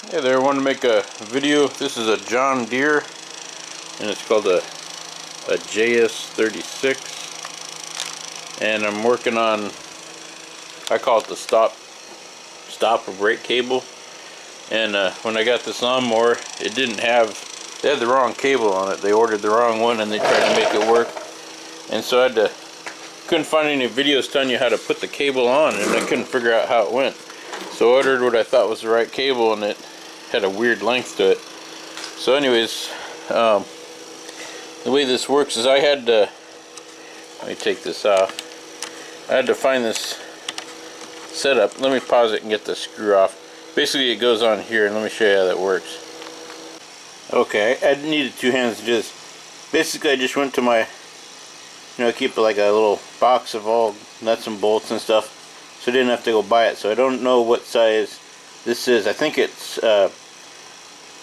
Hey there, I want to make a video. This is a John Deere and it's called a JS36, and I'm working on, I call it the stop or brake cable. And when I got this lawnmower, it didn't have, they had the wrong cable on it. They ordered the wrong one and they tried to make it work, and so I couldn't find any videos telling you how to put the cable on, and I couldn't figure out how it went. So I ordered what I thought was the right cable, and it had a weird length to it. So anyways, the way this works is I had to, let me take this off. I had to find this setup. Let me pause it and get the screw off. Basically it goes on here, and let me show you how that works. Okay, I needed two hands to do this. Basically I just went to my, I keep like a little box of all nuts and bolts and stuff, so I didn't have to go buy it. So I don't know what size this is. I think it's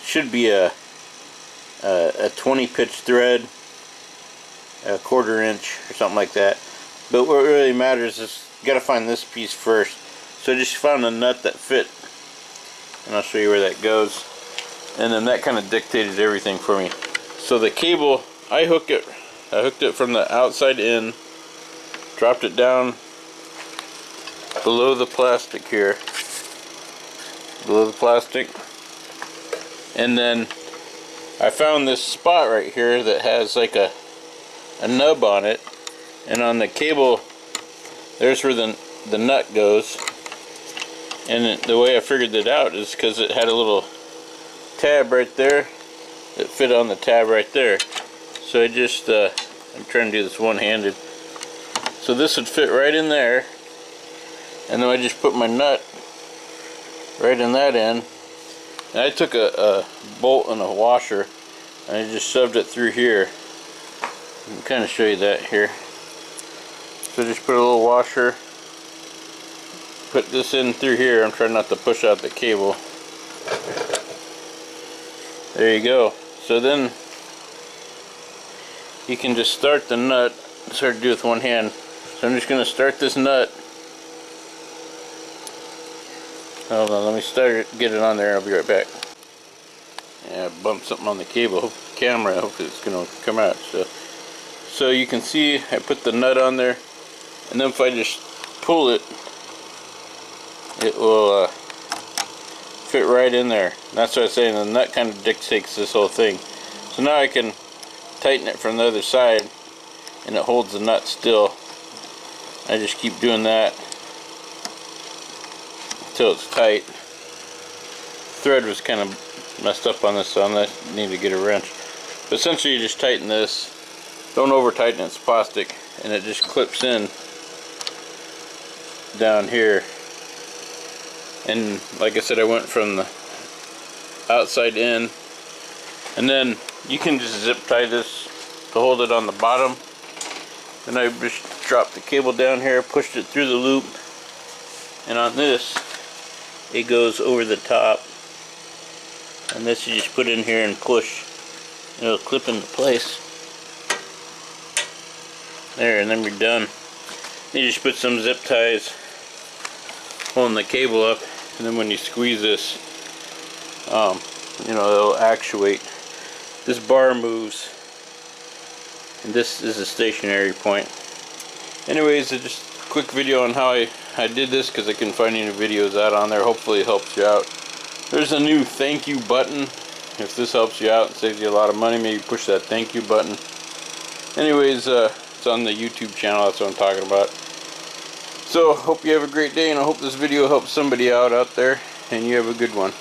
should be a 20 pitch thread, a 1/4 inch or something like that. But what really matters is you gotta find this piece first. So I just found a nut that fit, and I'll show you where that goes. And then that kind of dictated everything for me. So the cable, I hooked it from the outside in, dropped it down below the plastic here, and then I found this spot right here that has like a nub on it, and on the cable there's where the nut goes. And the way I figured it out is because it had a little tab right there that fit on the tab right there. So I just I'm trying to do this one-handed, so this would fit right in there, and then I just put my nut right in that end. And I took a bolt and a washer and I just shoved it through here. I can kind of show you that here. So just put a little washer, put this in through here. I'm trying not to push out the cable. There you go. So then you can just start the nut. It's hard to do with one hand. So I'm just going to start this nut. Hold on, let me start it, get it on there, I'll be right back. Yeah, I bumped something on the cable, camera, hopefully it's going to come out. So you can see I put the nut on there, and then if I just pull it, it will fit right in there. And that's what I was saying, the nut kind of dictates this whole thing. So now I can tighten it from the other side, and it holds the nut still. I just keep doing that until it's tight. Thread was kind of messed up on this, so I need to get a wrench. But essentially you just tighten this. Don't over tighten it, it's plastic, and it just clips in down here. And like I said, I went from the outside in, and then you can just zip tie this to hold it on the bottom. Then I just dropped the cable down here, pushed it through the loop, and on this it goes over the top, and this you just put in here and push, and it'll clip into place there, and then we're done. You just put some zip ties holding the cable up, and then when you squeeze this, it'll actuate. This bar moves, and this is a stationary point. Anyways, it's just a quick video on how I did this, because I couldn't find any videos out on there. Hopefully it helps you out. There's a new thank you button. If this helps you out and saves you a lot of money, maybe push that thank you button. Anyways, it's on the YouTube channel, that's what I'm talking about. So hope you have a great day, and I hope this video helps somebody out there, and you have a good one.